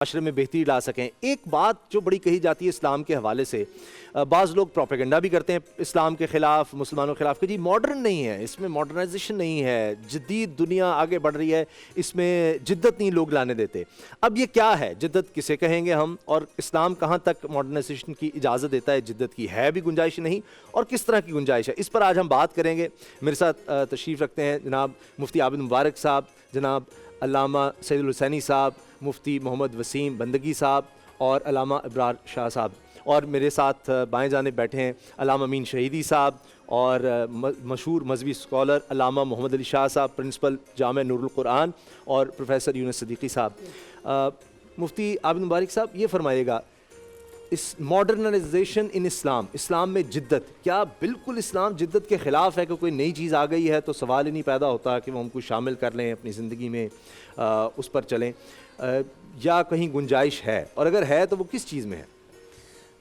معاشرے میں بہتری لا سکیں۔ ایک بات جو بڑی کہی جاتی ہے اسلام کے حوالے سے، بعض لوگ پروپیگنڈا بھی کرتے ہیں اسلام کے خلاف، مسلمانوں کے خلاف، کہ جی ماڈرن نہیں ہے، اس میں ماڈرنائزیشن نہیں ہے، جدید دنیا آگے بڑھ رہی ہے، اس میں جدت نہیں لوگ لانے دیتے۔ اب یہ کیا ہے جدت، کسے کہیں گے ہم، اور اسلام کہاں تک ماڈرنائزیشن کی اجازت دیتا ہے، جدت کی ہے بھی گنجائش نہیں، اور کس طرح کی گنجائش ہے، اس پر آج ہم بات کریں گے۔ میرے ساتھ تشریف رکھتے ہیں جناب مفتی عابد مبارک صاحب، جناب علامہ سید الحسینی صاحب، مفتی محمد وسیم بندگی صاحب اور علامہ ابرار شاہ صاحب، اور میرے ساتھ بائیں جانب بیٹھے ہیں علامہ امین شہیدی صاحب اور مشہور مذہبی اسکالر علامہ محمد علی شاہ صاحب، پرنسپل جامعہ نور القرآن، اور پروفیسر یونس صدیقی صاحب۔ مفتی عابد مبارک صاحب، یہ فرمائیے گا، اس ماڈرنائزیشن ان اسلام، اسلام میں جدت، کیا بالکل اسلام جدت کے خلاف ہے کہ کوئی نئی چیز آ گئی ہے تو سوال ہی نہیں پیدا ہوتا کہ وہ ہم کو شامل کر لیں اپنی زندگی میں، اس پر چلیں، یا کہیں گنجائش ہے، اور اگر ہے تو وہ کس چیز میں ہے؟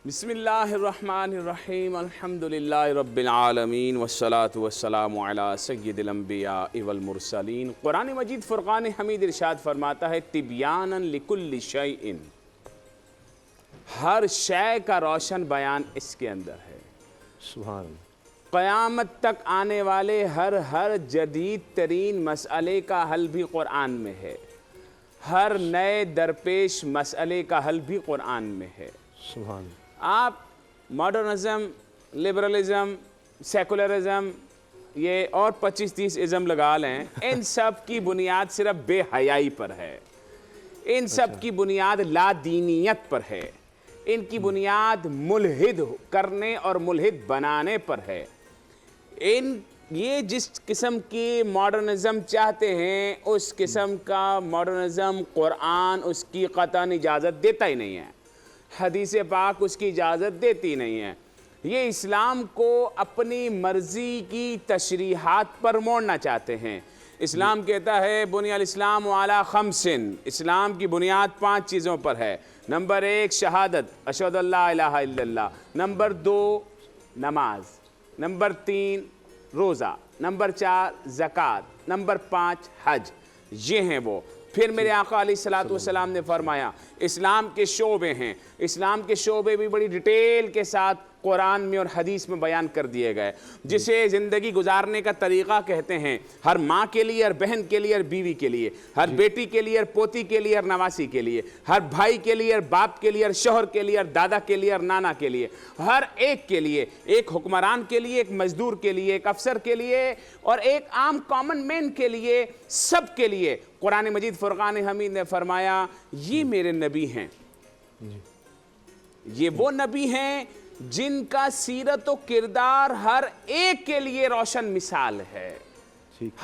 بسم اللہ الرحمن الرحیم، الحمدللہ رب العالمین، والصلاة والسلام علی سید الانبیاء والمرسلین۔ قرآن مجید فرقان حمید ارشاد فرماتا ہے تبیانا لکل شیء، ہر شے کا روشن بیان اس کے اندر ہے۔ سبحان اللہ۔ قیامت تک آنے والے ہر جدید ترین مسئلے کا حل بھی قرآن میں ہے، ہر نئے درپیش مسئلے کا حل بھی قرآن میں ہے۔ سبحان اللہ۔ آپ ماڈرنزم، لبرلزم، سیکولرزم، یہ اور 25-30 ازم لگا لیں، ان سب کی بنیاد صرف بے حیائی پر ہے، ان سب کی بنیاد لا دینیت پر ہے، ان کی بنیاد ملحد کرنے اور ملحد بنانے پر ہے۔ یہ جس قسم کی ماڈرنزم چاہتے ہیں اس قسم کا ماڈرنزم قرآن اس کی قطعاً اجازت دیتا ہی نہیں ہے، حدیث پاک اس کی اجازت دیتی نہیں ہے۔ یہ اسلام کو اپنی مرضی کی تشریحات پر موڑنا چاہتے ہیں۔ اسلام کہتا ہے بنی الاسلام علی خمس، اسلام کی بنیاد 5 چیزوں پر ہے۔ نمبر 1 شہادت، اشہد ان لا الہ الا اللہ۔ نمبر 2 نماز۔ نمبر 3 روزہ۔ نمبر 4 زکوٰۃ۔ نمبر 5 حج۔ یہ ہیں وہ۔ پھر میرے آقا علیہ السلام نے فرمایا اسلام کے شعبے ہیں، اسلام کے شعبے بھی بڑی ڈیٹیل کے ساتھ قرآن میں اور حدیث میں بیان کر دیے گئے، جسے زندگی گزارنے کا طریقہ کہتے ہیں، ہر ماں کے لیے، ہر بہن کے لیے، ہر بیوی کے لیے، ہر بیٹی کے لیے، ہر پوتی کے لیے، ہر نواسی کے لیے، ہر بھائی کے لیے، ہر باپ کے لیے، ہر شوہر کے لیے، ہر دادا کے لیے، ہر نانا کے لیے، ہر ایک کے لیے، ایک حکمران کے لیے، ایک مزدور کے لیے، ایک افسر کے لیے، اور ایک عام کامن مین کے لیے، سب کے لیے قرآن مجید فرقان حمید نے فرمایا یہ میرے نبی ہیں، یہ وہ نبی ہیں جن کا سیرت و کردار ہر ایک کے لیے روشن مثال ہے،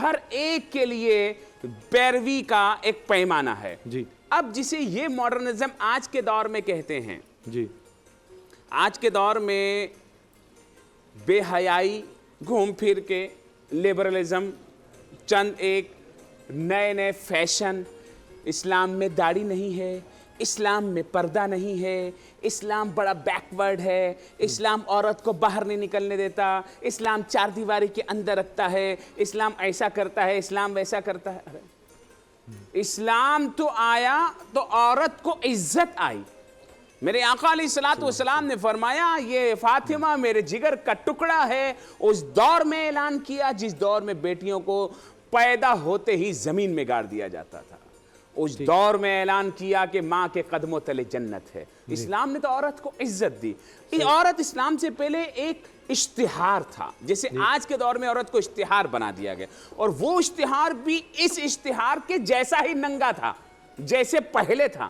ہر ایک کے لیے پیروی کا ایک پیمانہ ہے۔ اب جسے یہ ماڈرنزم آج کے دور میں کہتے ہیں، آج کے دور میں بے حیائی، گھوم پھر کے لبرلزم، چند ایک نئے فیشن، اسلام میں داڑھی نہیں ہے، اسلام میں پردہ نہیں ہے، اسلام بڑا بیکورڈ ہے، اسلام عورت کو باہر نہیں نکلنے دیتا، اسلام 4 دیواری کے اندر رکھتا ہے، اسلام ایسا کرتا ہے، اسلام ویسا کرتا ہے۔ اسلام تو آیا تو عورت کو عزت آئی۔ میرے آقا علیہ السلام نے فرمایا یہ فاطمہ میرے جگر کا ٹکڑا ہے، اس دور میں اعلان کیا جس دور میں بیٹیوں کو پیدا ہوتے ہی زمین میں گاڑ دیا جاتا تھا، اس دور میں اعلان کیا کہ ماں کے قدموں تلے جنت ہے۔ اسلام نے تو عورت کو عزت دی۔ عورت اسلام سے پہلے ایک اشتہار تھا، جیسے آج کے دور میں عورت کو اشتہار بنا دیا گیا، اور وہ اشتہار بھی اس اشتہار کے جیسا ہی ننگا تھا جیسے پہلے تھا۔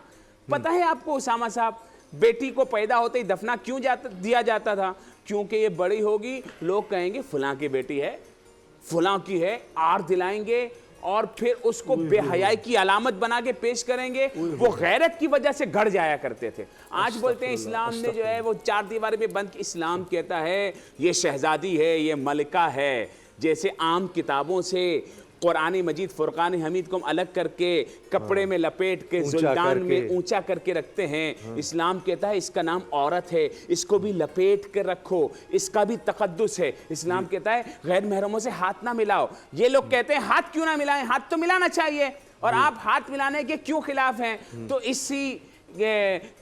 پتہ ہے آپ کو اسامہ صاحب، بیٹی کو پیدا ہوتے ہی دفنا کیوں دیا جاتا تھا؟ کیونکہ یہ بڑی ہوگی، لوگ کہیں گے فلاں کی بیٹی ہے، فلاں کی ہے، آر دلائیں گے، اور پھر اس کو بے حیائی کی علامت بنا کے پیش کریں گے۔ وہ غیرت کی وجہ سے گھڑ جایا کرتے تھے۔ آج بولتے ہیں اسلام نے جو ہے وہ 4 دیواری میں بند، اسلام کہتا ہے یہ شہزادی ہے، یہ ملکہ ہے۔ جیسے عام کتابوں سے قرآن مجید فرقان حمید کو الگ کر کے کپڑے میں لپیٹ کے زلدان میں اونچا کر کے رکھتے ہیں، اسلام کہتا ہے اس کا نام عورت ہے، اس کو بھی لپیٹ کر رکھو، اس کا بھی تقدس ہے۔ اسلام کہتا ہے غیر محرموں سے ہاتھ نہ ملاؤ۔ یہ لوگ کہتے ہیں ہاتھ کیوں نہ ملائیں، ہاتھ تو ملانا چاہیے، اور آپ ہاتھ ملانے کے کیوں خلاف ہیں؟ تو اسی